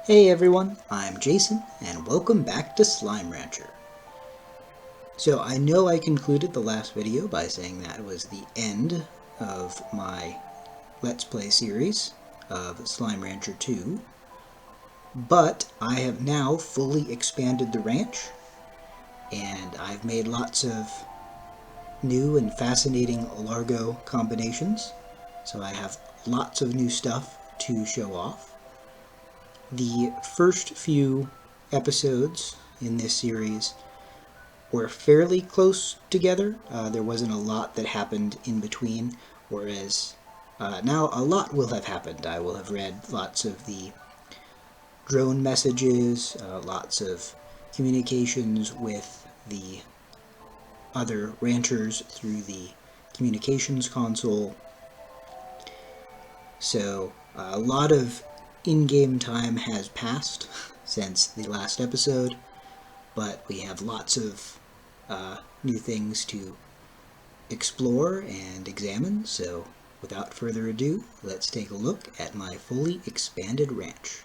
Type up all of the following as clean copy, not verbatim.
Hey everyone, I'm Jason, and welcome back to Slime Rancher. So I know I concluded the last video by saying that was the end of my Let's Play series of Slime Rancher 2, but I have now fully expanded the ranch, and I've made lots of new and fascinating Largo combinations, so I have lots of new stuff to show off. The first few episodes in this series were fairly close together. There wasn't a lot that happened in between, whereas now a lot will have happened. I will have read lots of the drone messages, lots of communications with the other ranchers through the communications console. So a lot of in-game time has passed since the last episode, but we have lots of new things to explore and examine, so without further ado, let's take a look at my fully expanded ranch.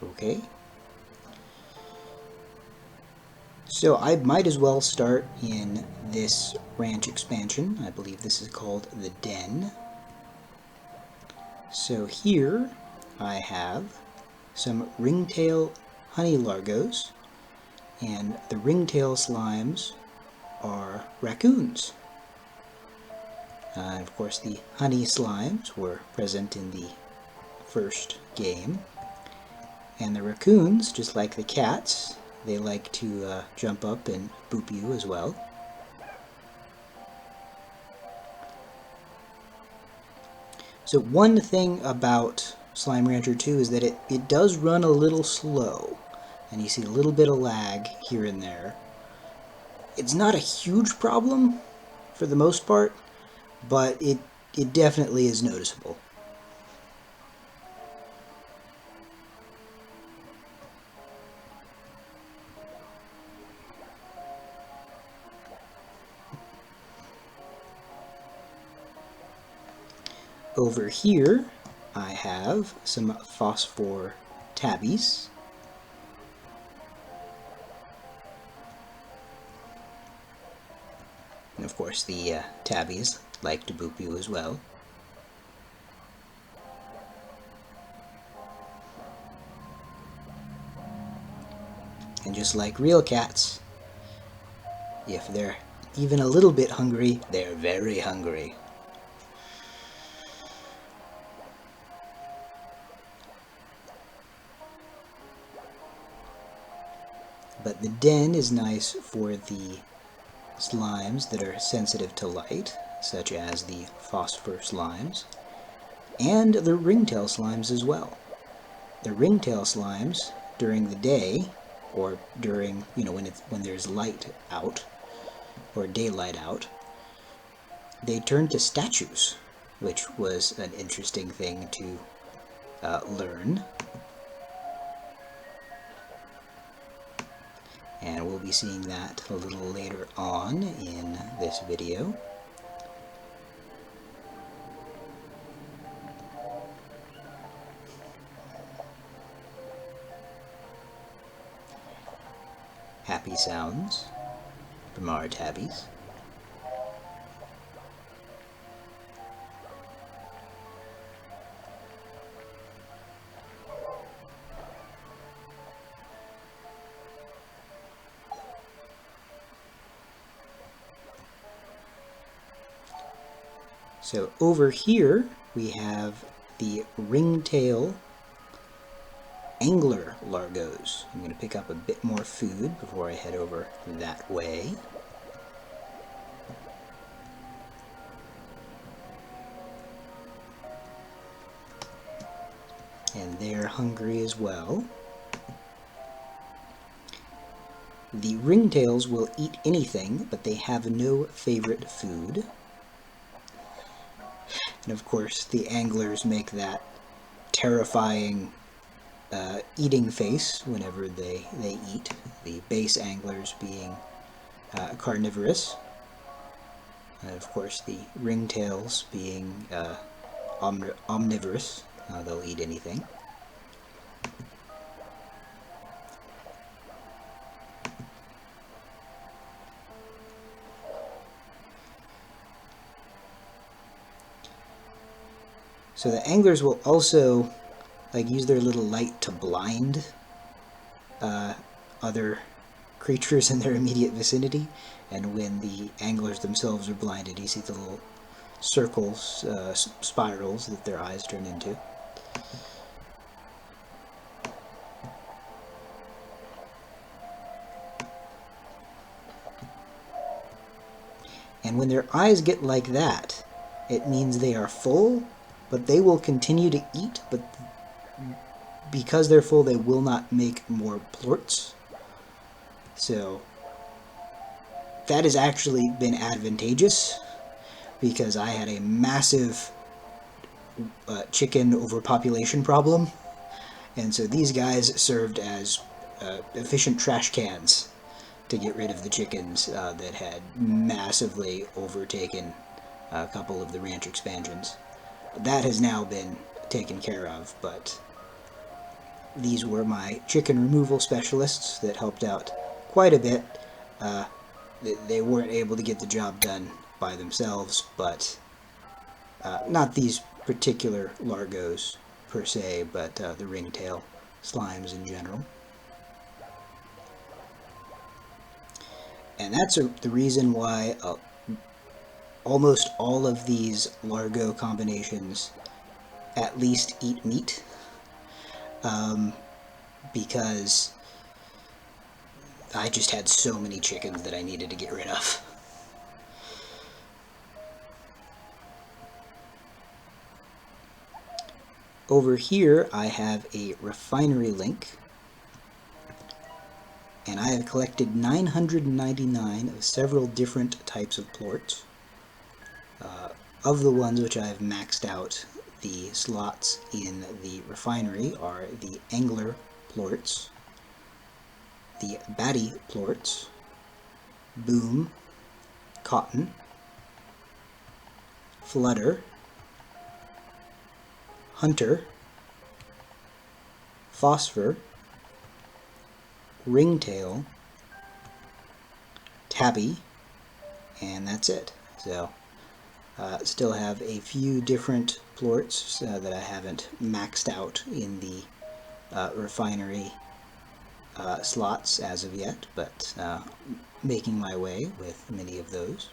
Okay. So I might as well start in this ranch expansion. I believe this is called the Den. So here I have some ringtail honey largos, and the ringtail slimes are raccoons. Of course, the honey slimes were present in the first game. And the raccoons, just like the cats, they like to jump up and boop you as well. So one thing about Slime Rancher 2 is that it does run a little slow, and you see a little bit of lag here and there. It's not a huge problem for the most part, but it definitely is noticeable. Over here, I have some phosphor tabbies. And of course, the tabbies like to boop you as well. And just like real cats, if they're even a little bit hungry, they're very hungry. But the Den is nice for the slimes that are sensitive to light, such as the phosphor slimes, and the ringtail slimes as well. The ringtail slimes, during the day, or during, when there's light out, or daylight out, they turn to statues, which was an interesting thing to learn. And we'll be seeing that a little later on in this video. Happy sounds from our tabbies. So over here we have the ringtail angler largos. I'm going to pick up a bit more food before I head over that way. they're hungry as well. The ringtails will eat anything, but they have no favorite food. And of course, the anglers make that terrifying eating face whenever they eat, the base anglers being carnivorous. And of course, the ringtails being omnivorous. They'll eat anything. So the anglers will also use their little light to blind other creatures in their immediate vicinity, and when the anglers themselves are blinded, you see the little circles, spirals that their eyes turn into. And when their eyes get like that, it means they are full, but they will continue to eat, but because they're full, they will not make more plorts. So that has actually been advantageous, because I had a massive chicken overpopulation problem, and so these guys served as efficient trash cans to get rid of the chickens that had massively overtaken a couple of the ranch expansions. That has now been taken care of, but these were my chicken removal specialists that helped out quite a bit. They weren't able to get the job done by themselves, but not these particular Largos per se, but the ringtail slimes in general. And that's the reason why almost all of these Largo combinations at least eat meat, because I just had so many chickens that I needed to get rid of. Over here I have a refinery link, and I have collected 999 of several different types of plorts. Of the ones which I have maxed out, the slots in the refinery are the angler plorts, the batty plorts, boom, cotton, flutter, hunter, phosphor, ringtail, tabby, and that's it. So still have a few different plorts that I haven't maxed out in the refinery slots as of yet, but making my way with many of those.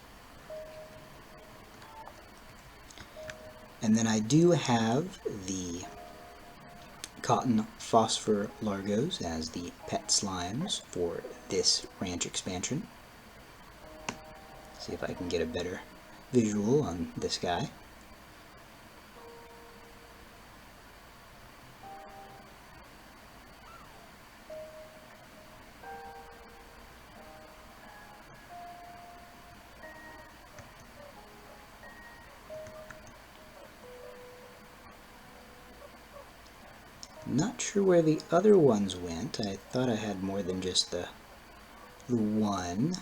And then I do have the cotton phosphor Largos as the pet slimes for this ranch expansion. See if I can get a better visual on this guy. Not sure where the other ones went. I thought I had more than just the one.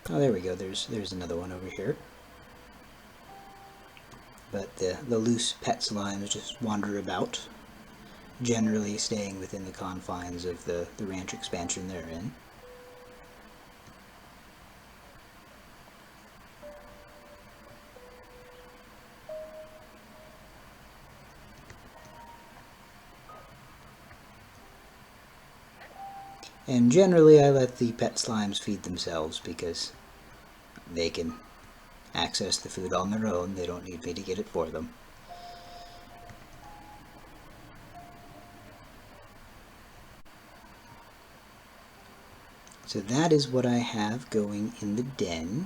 Oh, there we go. There's another one over here. But the loose pet slimes just wander about, generally staying within the confines of the ranch expansion they're in. And generally I let the pet slimes feed themselves because they can access the food on their own. They don't need me to get it for them. So that is what I have going in the den.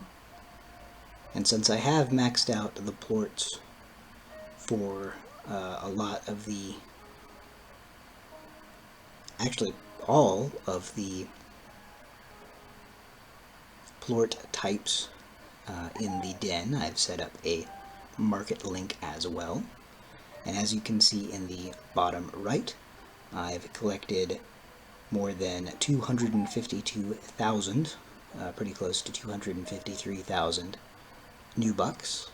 And since I have maxed out the plorts for a lot of the, actually all of the plort types in the den, I've set up a market link as well. And as you can see in the bottom right, I've collected more than 252,000, pretty close to 253,000 new bucks,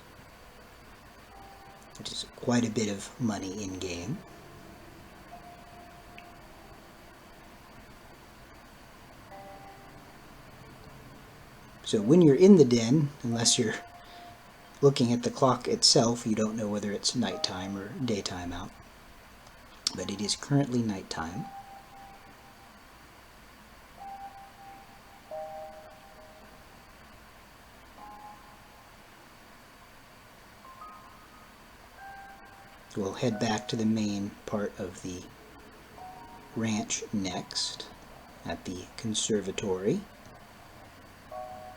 which is quite a bit of money in game. So when you're in the den, unless you're looking at the clock itself, you don't know whether it's nighttime or daytime out. But it is currently nighttime. We'll head back to the main part of the ranch next, at the conservatory.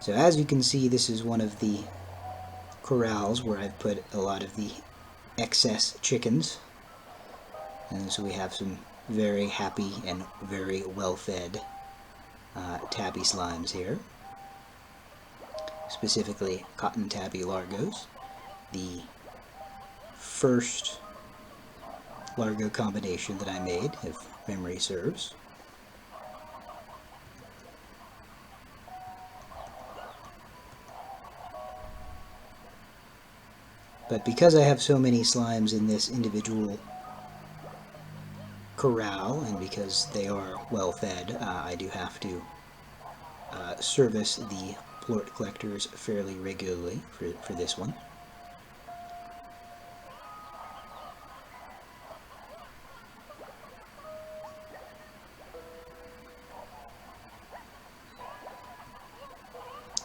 So as you can see, this is one of the corrals where I've put a lot of the excess chickens. And so we have some very happy and very well-fed tabby slimes here. Specifically cotton tabby Largos, the first Largo combination that I made, if memory serves. But because I have so many slimes in this individual corral, and because they are well fed, I do have to service the plort collectors fairly regularly for this one.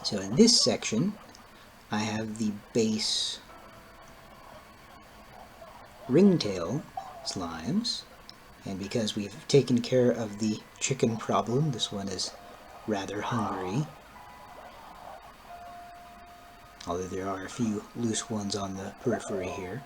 So in this section, I have the base ringtail slimes, and because we've taken care of the chicken problem, this one is rather hungry. Although there are a few loose ones on the periphery here.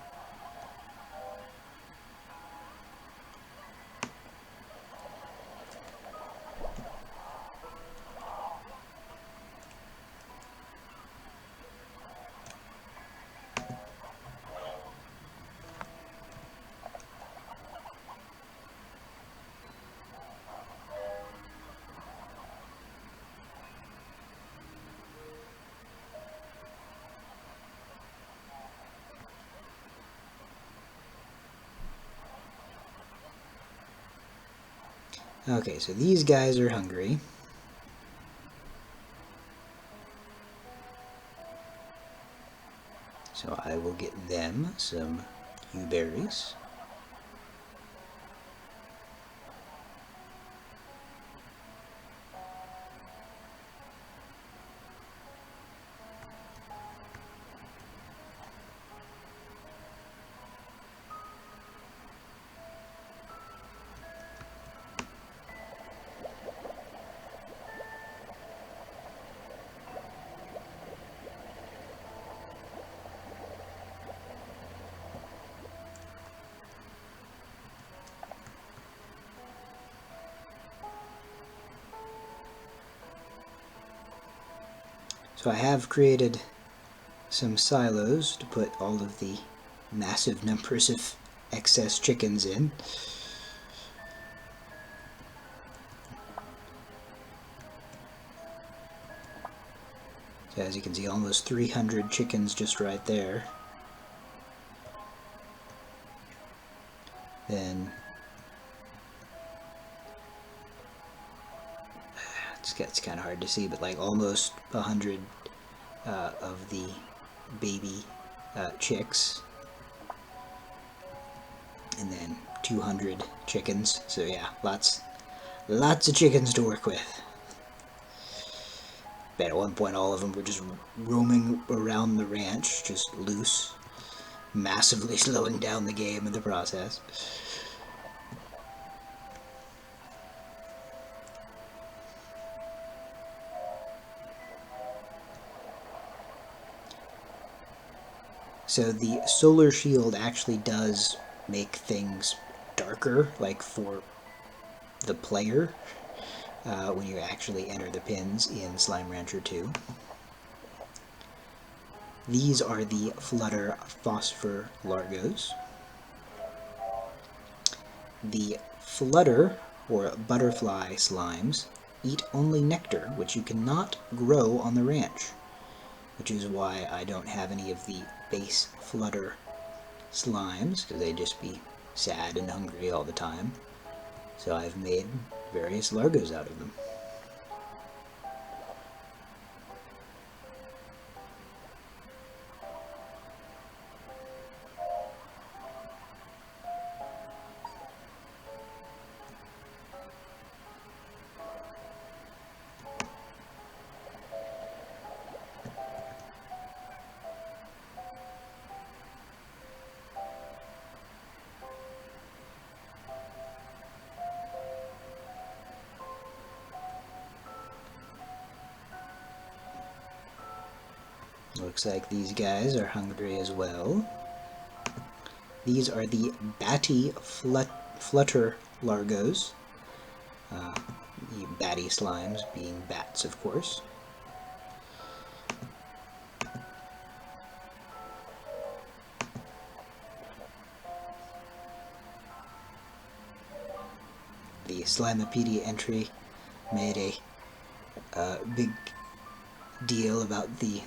Okay, so these guys are hungry. So I will get them some blueberries. So I have created some silos to put all of the massive numbers of excess chickens in. So as you can see, almost 300 chickens just right there. Then it's kind of hard to see, but like almost 100 of the baby chicks, and then 200 chickens. So yeah, lots of chickens to work with. But at one point all of them were just roaming around the ranch, just loose, massively slowing down the game in the process. So the solar shield actually does make things darker, like for the player, when you actually enter the pins in Slime Rancher 2. These are the Flutter Phosphor Largos. The Flutter, or butterfly slimes, eat only nectar, which you cannot grow on the ranch, which is why I don't have any of the base Flutter slimes, because they'd just be sad and hungry all the time. So I've made various Largos out of them. Looks like these guys are hungry as well. These are the Batty Flutter Largos. The batty slimes being bats, of course. The Slimepedia entry made a big deal about the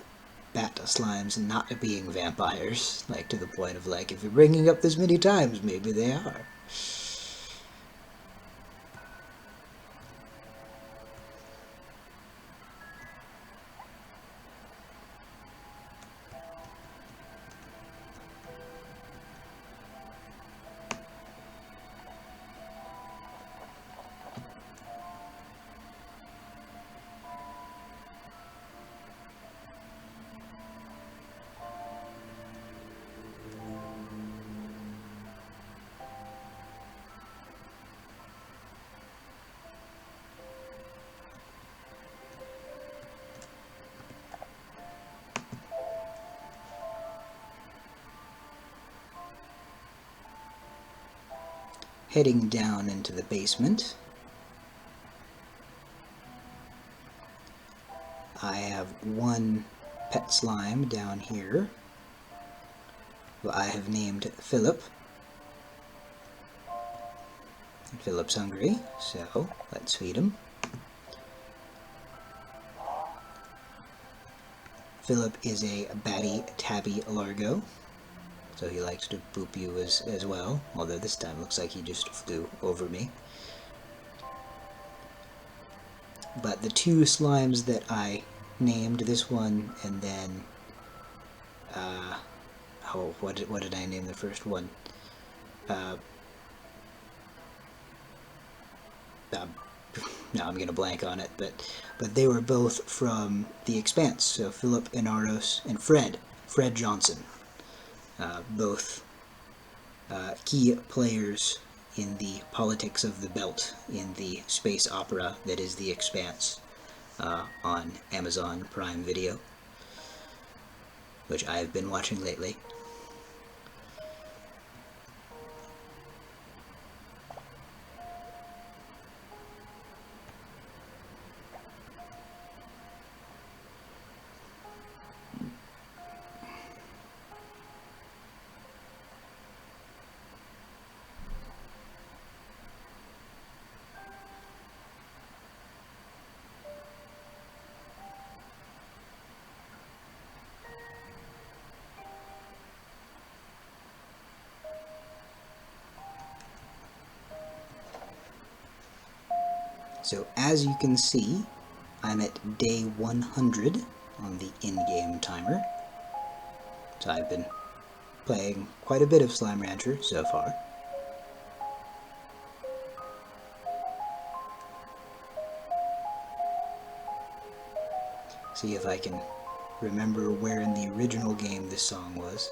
bat slimes not being vampires, like to the point of like, if you're bringing up this many times, maybe they are. Heading down into the basement, I have one pet slime down here, who I have named Philip. Philip's hungry, so let's feed him. Philip is a batty tabby Largo, so he likes to boop you as well, although this time looks like he just flew over me. But the two slimes that I named, this one and then, what did I name the first one? No, I'm gonna blank on it, but they were both from The Expanse. So Philip Inaros and Fred Johnson, both key players in the politics of the belt in the space opera that is The Expanse, on Amazon Prime Video, which I've been watching lately. So as you can see, I'm at day 100 on the in-game timer. So I've been playing quite a bit of Slime Rancher so far. See if I can remember where in the original game this song was.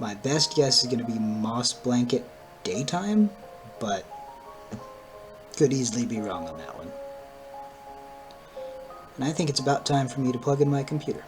My best guess is going to be moss blanket daytime, but could easily be wrong on that one. And I think it's about time for me to plug in my computer.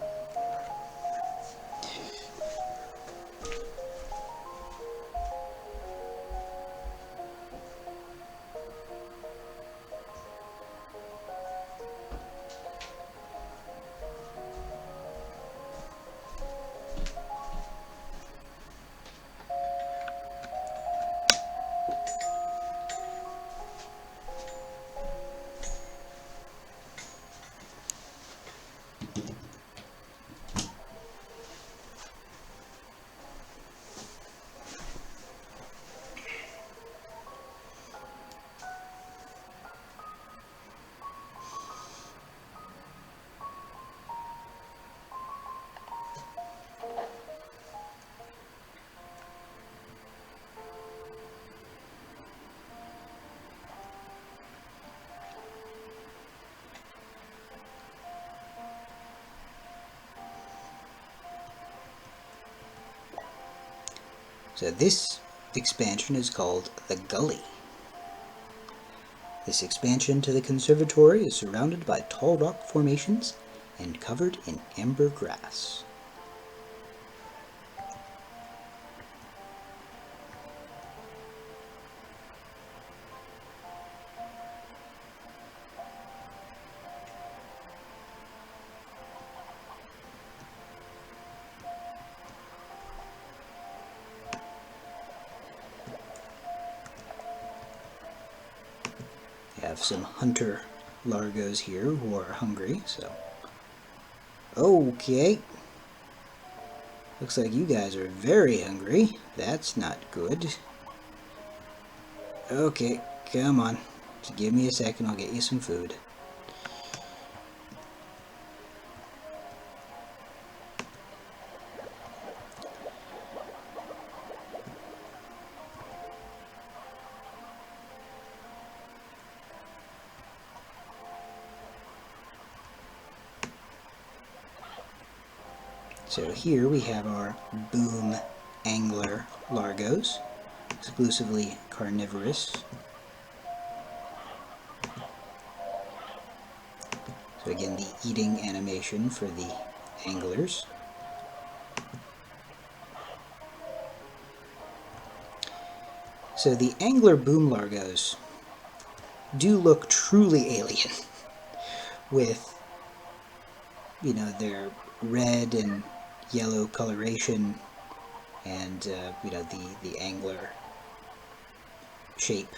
So this expansion is called the Gully. This expansion to the conservatory is surrounded by tall rock formations and covered in amber grass. We have some hunter Largos here who are hungry, so... Okay. Looks like you guys are very hungry. That's not good. Okay, come on. Just give me a second, I'll get you some food. So here we have our boom angler Largos, exclusively carnivorous. So again, the eating animation for the anglers. So the angler boom Largos do look truly alien with, you know, their red and yellow coloration and, you know, the angler shape.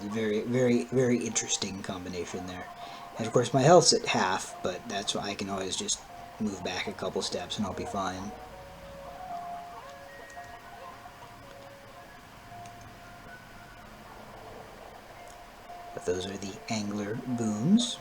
Very, very, very interesting combination there. And of course my health's at half, but that's why I can always just move back a couple steps and I'll be fine. But those are the angler booms.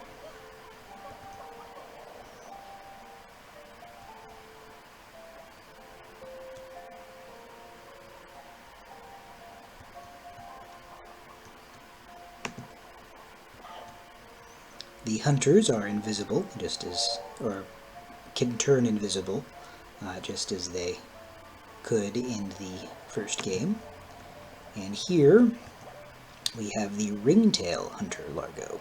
The hunters are invisible, just as, or can turn invisible, just as they could in the first game. And here we have the ringtail hunter Largo.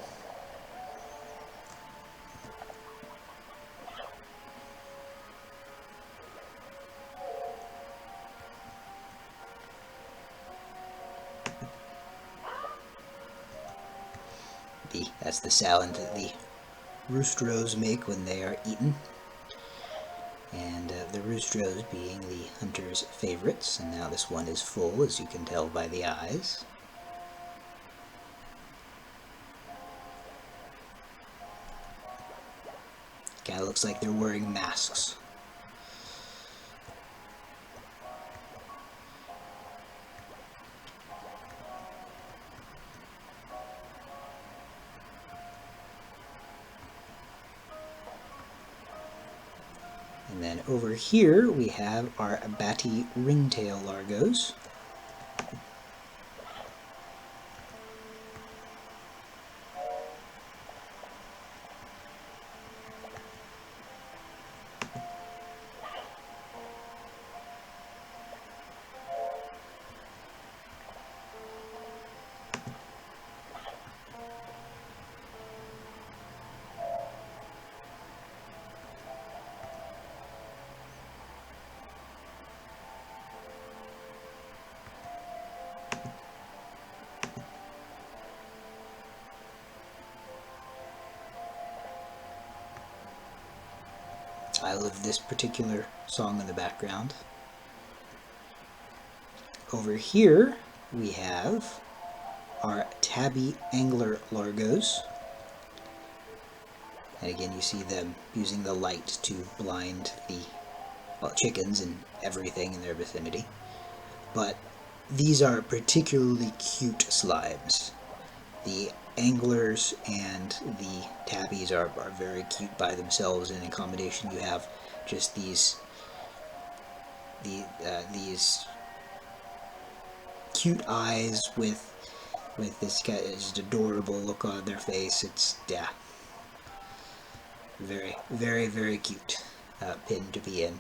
That's the sound that the roostros make when they are eaten. And the roostros being the hunter's favorites, and now this one is full, as you can tell by the eyes. Kinda looks like they're wearing masks. And then over here we have our batty ringtail Largos. love this particular song in the background. Over here we have our tabby angler largos. And again, you see them using the light to blind the chickens and everything in their vicinity. But these are particularly cute slimes. The anglers and the tabbies are very cute by themselves, and in combination you have just these cute eyes with this just adorable look on their face. It's, yeah, very, very, very cute pin to be in.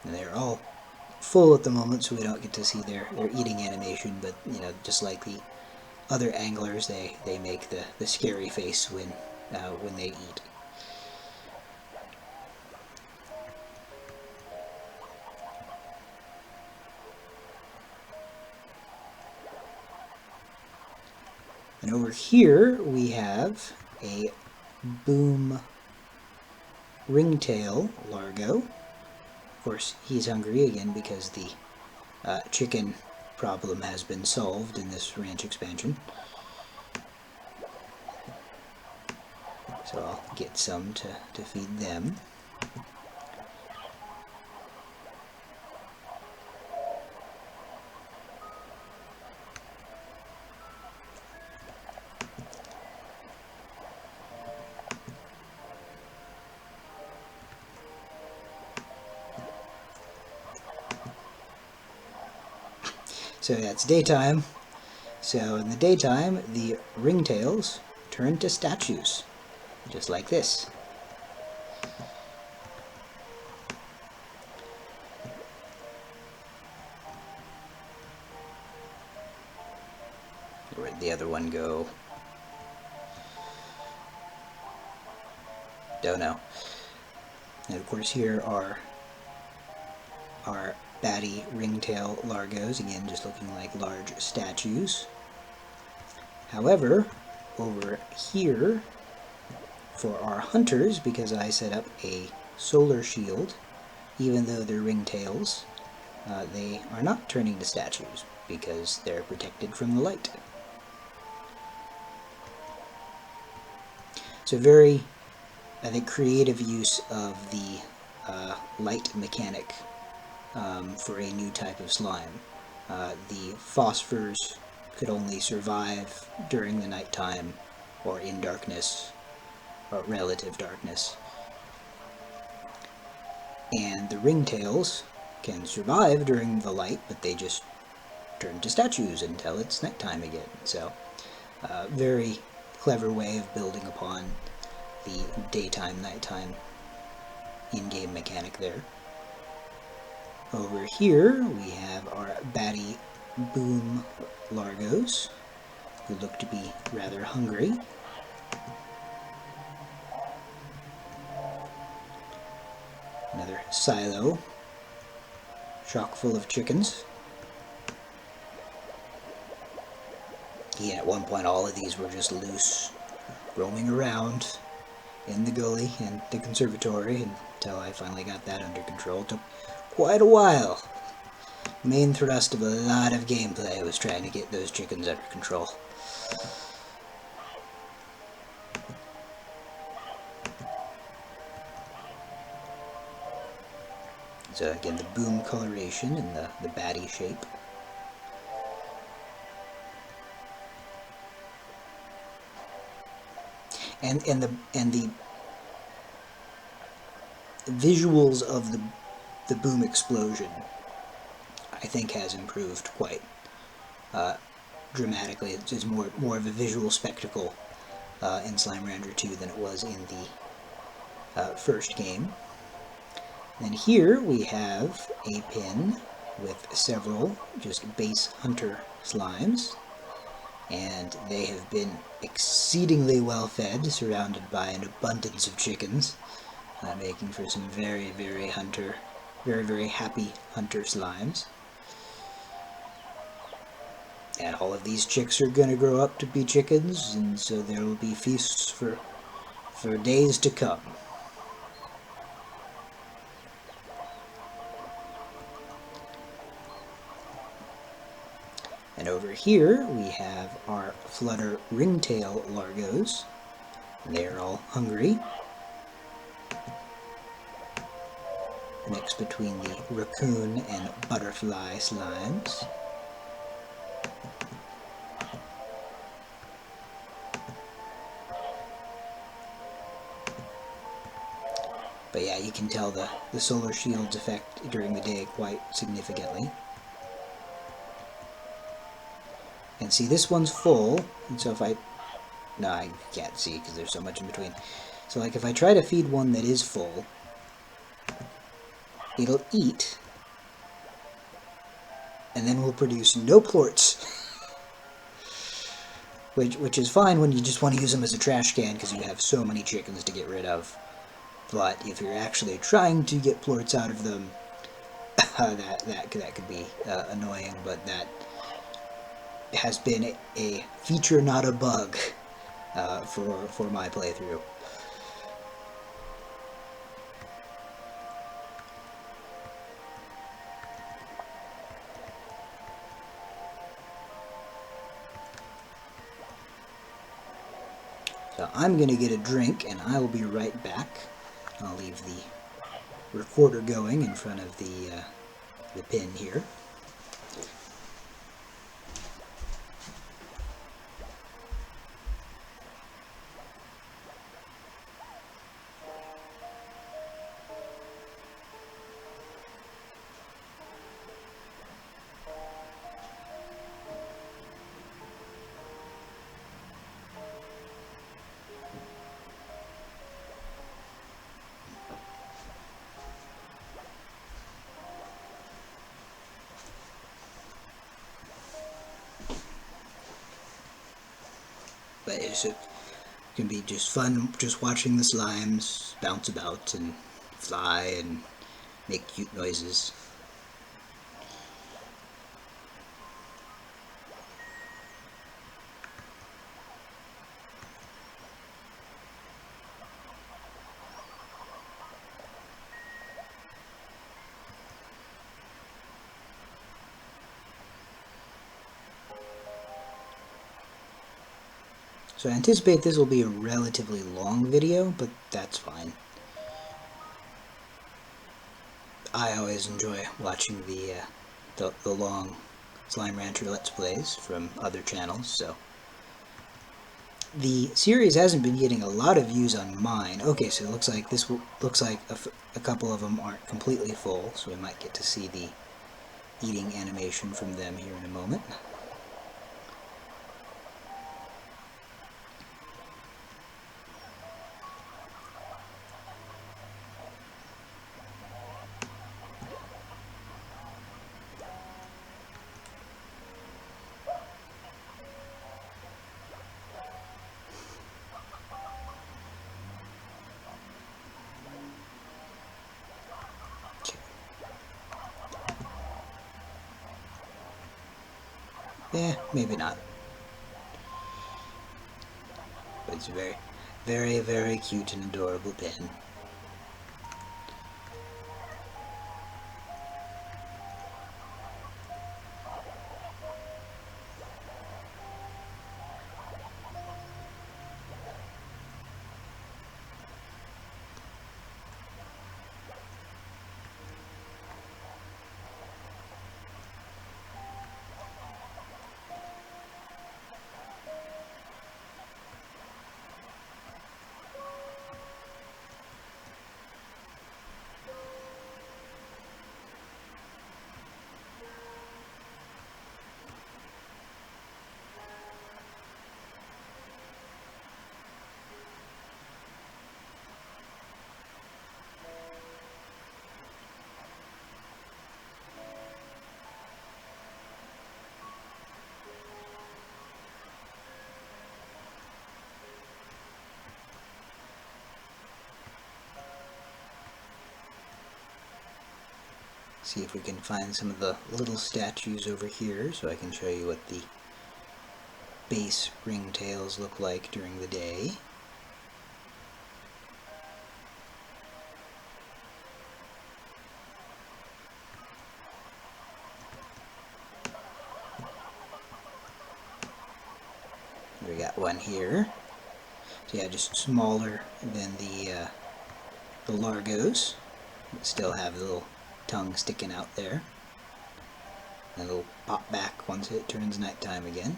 And they're all full at the moment, so we don't get to see their eating animation, but you know, just like the other anglers, they make the scary face when they eat. And over here we have a boom ringtail largo. Of course, he's hungry again because the chicken problem has been solved in this ranch expansion. So I'll get some to feed them. So yeah, it's daytime. So in the daytime, the ringtails turn to statues, just like this. Where'd the other one go? Don't know. And of course here are our batty ringtail largos, again just looking like large statues. However, over here for our hunters, because I set up a solar shield, even though they're ringtails, they are not turning to statues because they're protected from the light. So very, I think, creative use of the light mechanic for a new type of slime. The phosphors could only survive during the nighttime or in darkness, or relative darkness. And the ringtails can survive during the light, but they just turn to statues until it's nighttime again. So, very clever way of building upon the daytime-nighttime in-game mechanic there. Over here we have our batty boom largos, who look to be rather hungry. Another silo, chock full of chickens. Yeah, at one point all of these were just loose, roaming around in the gully and the conservatory until I finally got that under control. It took quite a while. Main thrust of a lot of gameplay was trying to get those chickens under control. So again, the boom coloration and the batty shape. And the visuals of the boom explosion, I think, has improved quite dramatically. It's more of a visual spectacle in Slime Rancher 2 than it was in the first game. And here we have a pin with several just base hunter slimes, and they have been exceedingly well fed, surrounded by an abundance of chickens, making for some very, very happy hunter slimes. And all of these chicks are going to grow up to be chickens, and so there will be feasts for days to come. And over here we have our flutter ringtail largos. They're all hungry. Mixed between the raccoon and butterfly slimes. But yeah, you can tell the solar shield's effect during the day quite significantly. And see, this one's full, and so if no, I can't see because there's so much in between. So like if I try to feed one that is full, it'll eat, and then will produce no plorts. which is fine when you just want to use them as a trash can because you have so many chickens to get rid of. But if you're actually trying to get plorts out of them, that could be annoying, but that has been a feature, not a bug, for my playthrough. So I'm going to get a drink, and I will be right back. I'll leave the recorder going in front of the pin here. But it can be just fun just watching the slimes bounce about and fly and make cute noises. So I anticipate this will be a relatively long video, but that's fine. I always enjoy watching the long Slime Rancher Let's Plays from other channels, so. The series hasn't been getting a lot of views on mine. Okay, so it looks like looks like a couple of them aren't completely full, so we might get to see the eating animation from them here in a moment. Yeah, maybe not. But it's a very, very, very cute and adorable pen. See if we can find some of the little statues over here so I can show you what the base ringtails look like during the day. We got one here. So yeah, just smaller than the Largos. But still have the little tongue sticking out there. And it'll pop back once it turns nighttime again.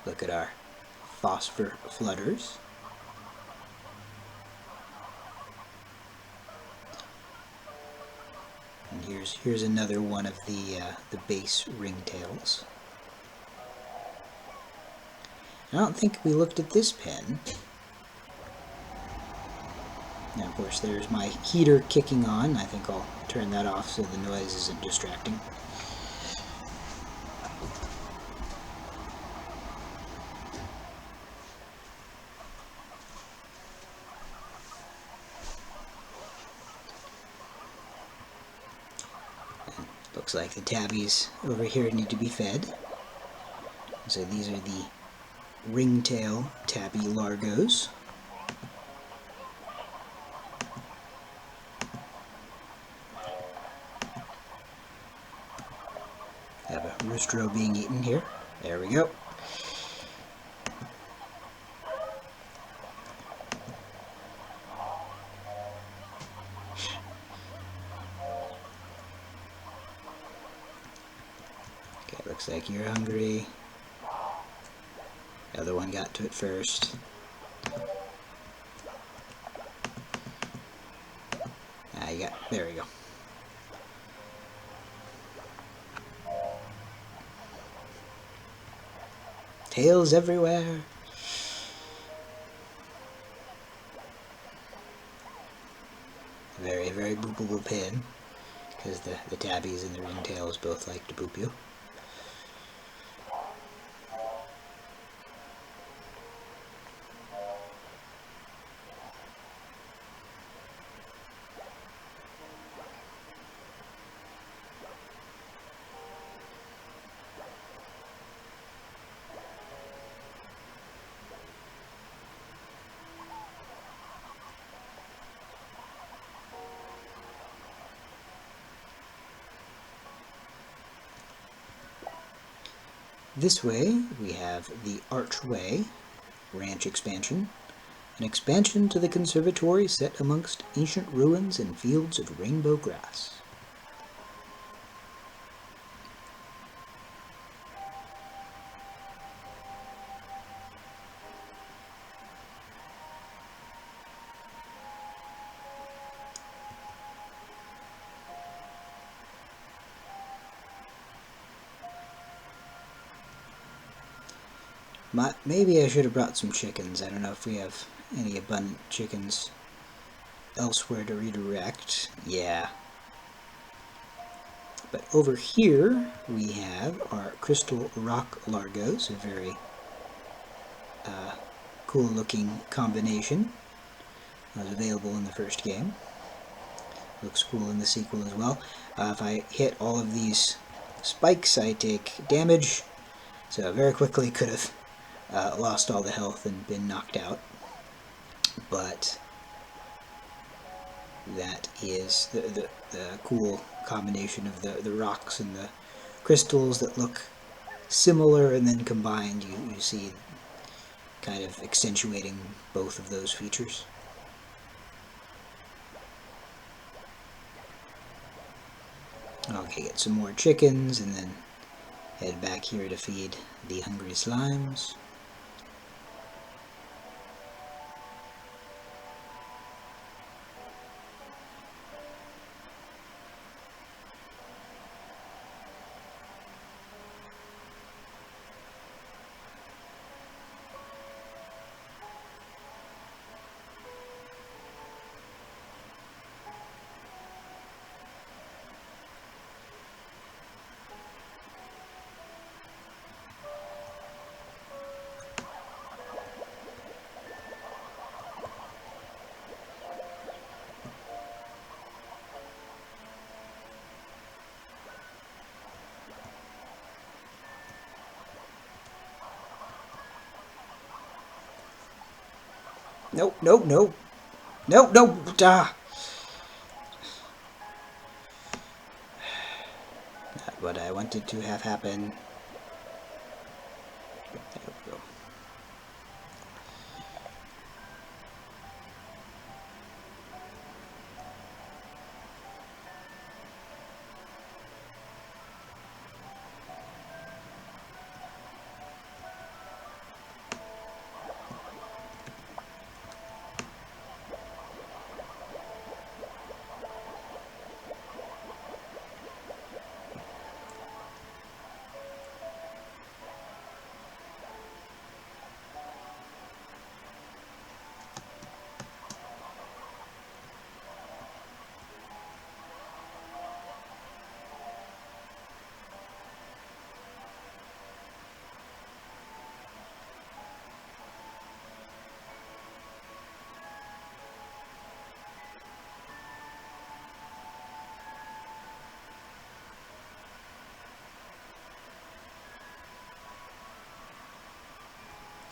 Look at our phosphor flutters. And here's another one of the base ringtails. I don't think we looked at this pen. Now, of course, there's my heater kicking on. I think I'll turn that off so the noise isn't distracting. Looks like the tabbies over here need to be fed. So these are the ringtail tabby Largos. Have a roostro being eaten here. There we go. Okay, looks like you're hungry. The other one got to it first. There we go. Tails everywhere. Very, very boopable pin, because the tabbies and the ringtails both like to boop you. This way, we have the Archway Ranch expansion, an expansion to the conservatory set amongst ancient ruins and fields of rainbow grass. Maybe I should have brought some chickens. I don't know if we have any abundant chickens elsewhere to redirect. Yeah. But over here we have our crystal rock Largos, a very cool looking combination. It was available in the first game. Looks cool in the sequel as well. If I hit all of these spikes, I take damage, so I very quickly could have lost all the health and been knocked out. But that is the cool combination of the rocks and the crystals that look similar, and then combined you see kind of accentuating both of those features. Okay, get some more chickens and then head back here to feed the hungry slimes. No, no, no. No, no. Ah. Not what I wanted to have happen. There we go.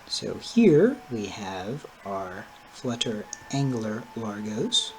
So here we have our flutter angler Largos.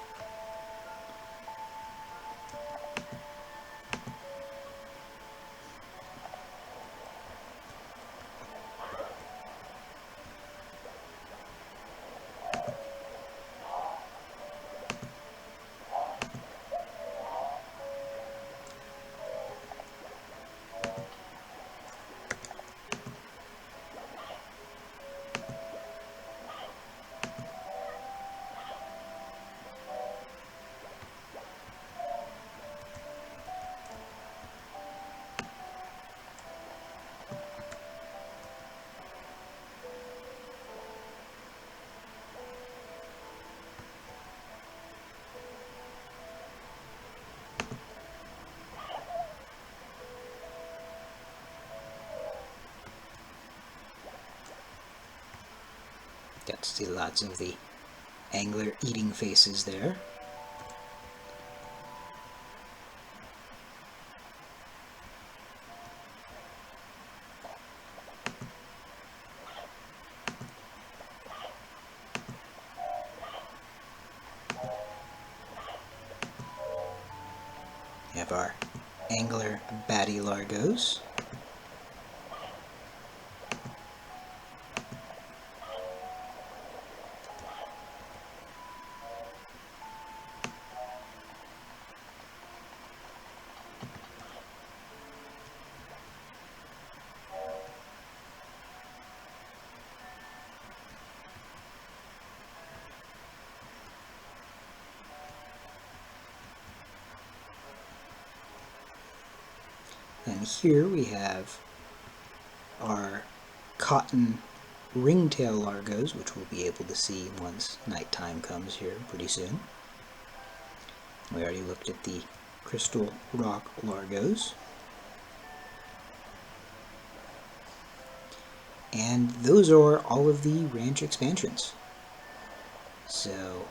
Got to see lots of the angler eating faces there. We have our angler baddie Largos. And here we have our cotton ringtail Largos, which we'll be able to see once nighttime comes here pretty soon. We already looked at the crystal rock Largos. And those are all of the ranch expansions. So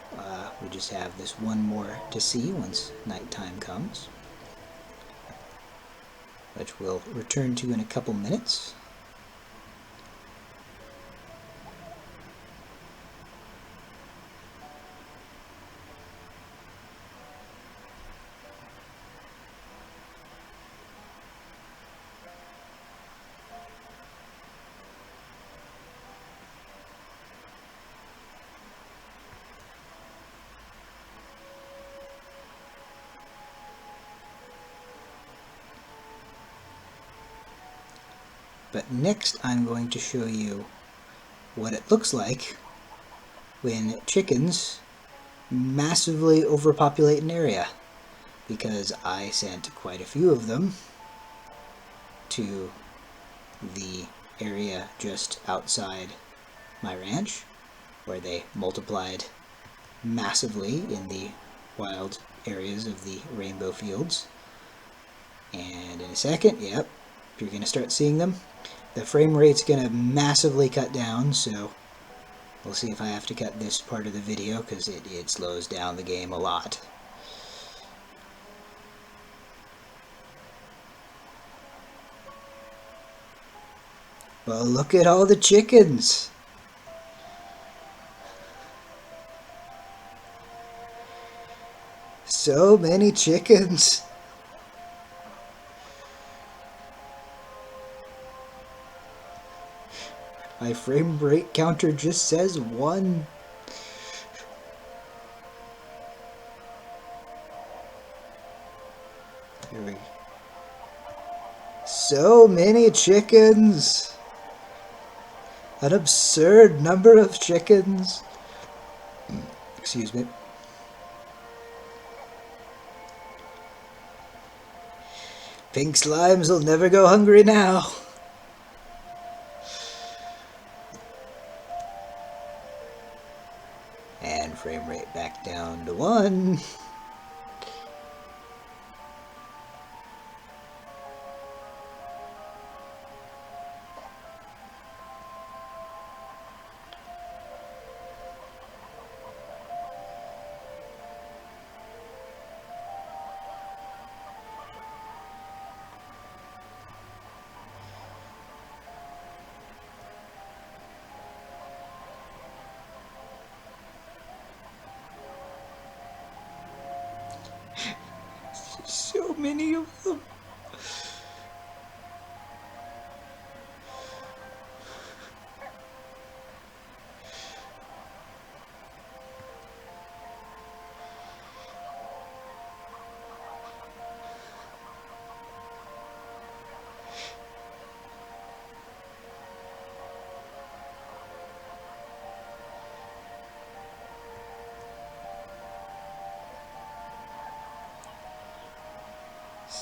we just have this one more to see once nighttime comes, which we'll return to in a couple minutes. But next I'm going to show you what it looks like when chickens massively overpopulate an area, because I sent quite a few of them to the area just outside my ranch, where they multiplied massively in the wild areas of the rainbow fields. And in a second, yep, you're going to start seeing them. The frame rate's going to massively cut down, so we'll see if I have to cut this part of the video, because it slows down the game a lot. Well, look at all the chickens! So many chickens. My frame rate counter just says 1. Here we go. So many chickens. An absurd number of chickens. Excuse me. Pink slimes will never go hungry now. And frame rate back down to 1. So many of them.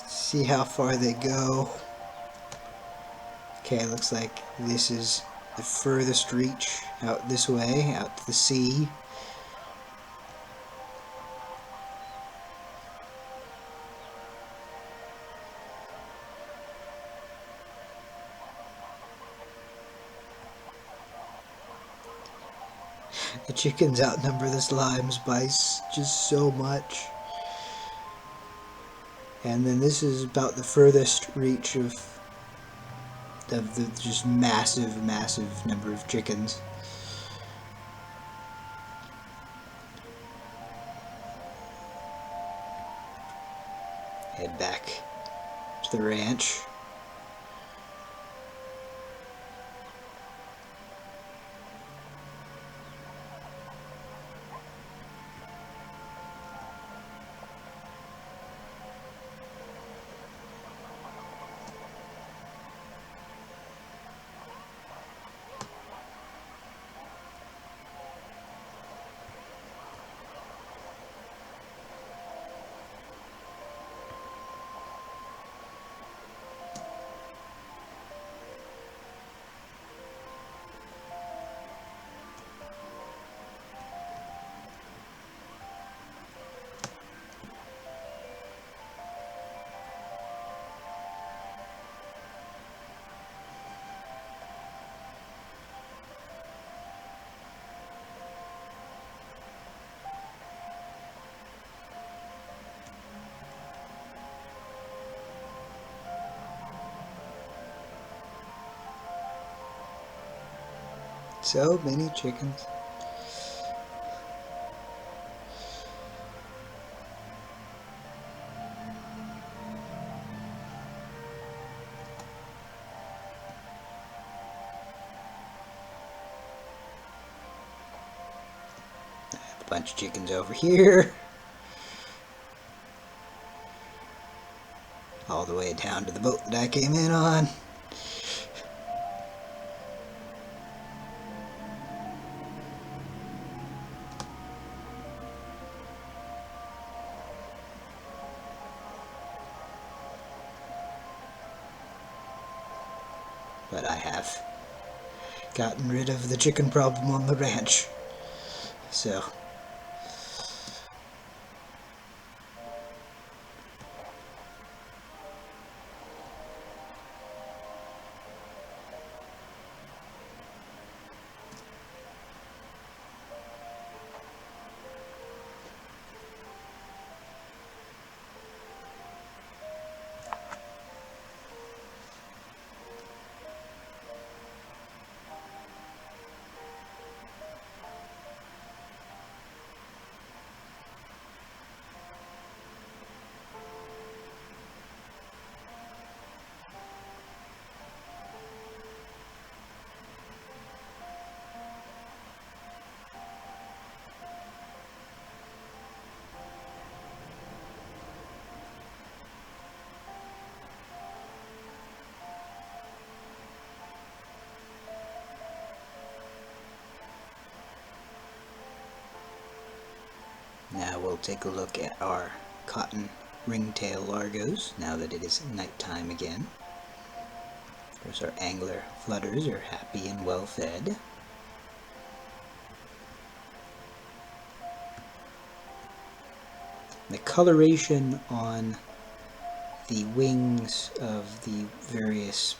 See how far they go. Okay, looks like this is the furthest reach out this way, out to the sea. The chickens outnumber the slimes by just so much. And then this is about the furthest reach of the just massive number of chickens. Head back to the ranch. So many chickens. I have a bunch of chickens over here. All the way down to the boat that I came in on. But I have gotten rid of the chicken problem on the ranch. So Now we'll take a look at our cotton ringtail largos, now that it is nighttime again. Of course, our angler flutters are happy and well fed. The coloration on the wings of the various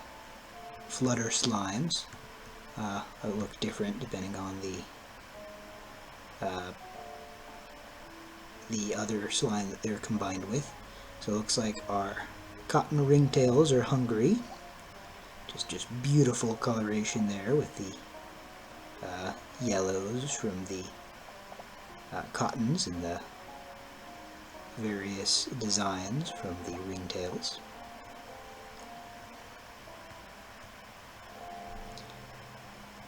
flutter slimes look different depending on the other slime that they're combined with. So it looks like our cotton ringtails are hungry. Just beautiful coloration there with the yellows from the cottons and the various designs from the ringtails.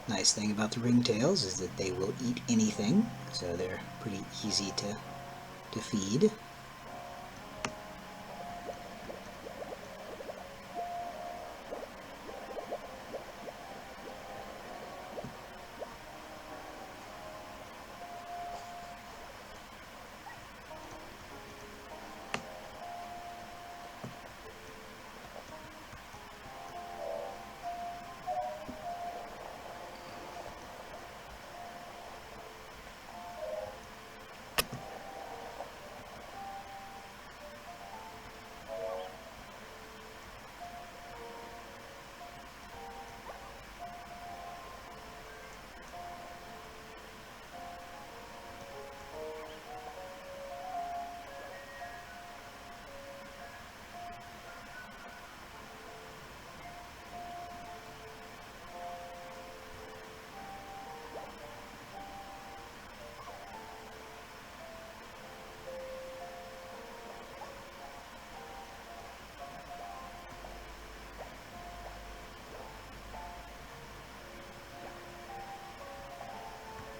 Nice thing about the ringtails is that they will eat anything, so they're pretty easy to feed.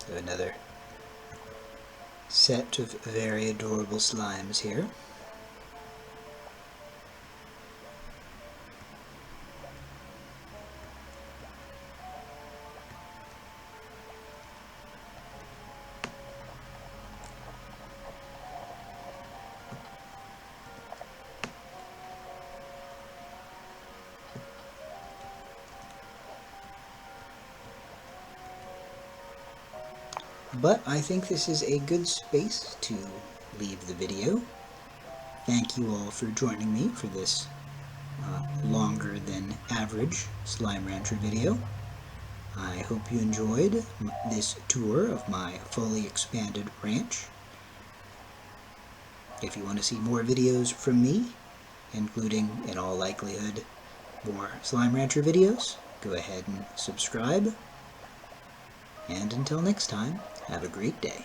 So another set of very adorable slimes here. But I think this is a good space to leave the video. Thank you all for joining me for this longer than average Slime Rancher video. I hope you enjoyed this tour of my fully expanded ranch. If you want to see more videos from me, including, in all likelihood, more Slime Rancher videos, go ahead and subscribe. And until next time, have a great day.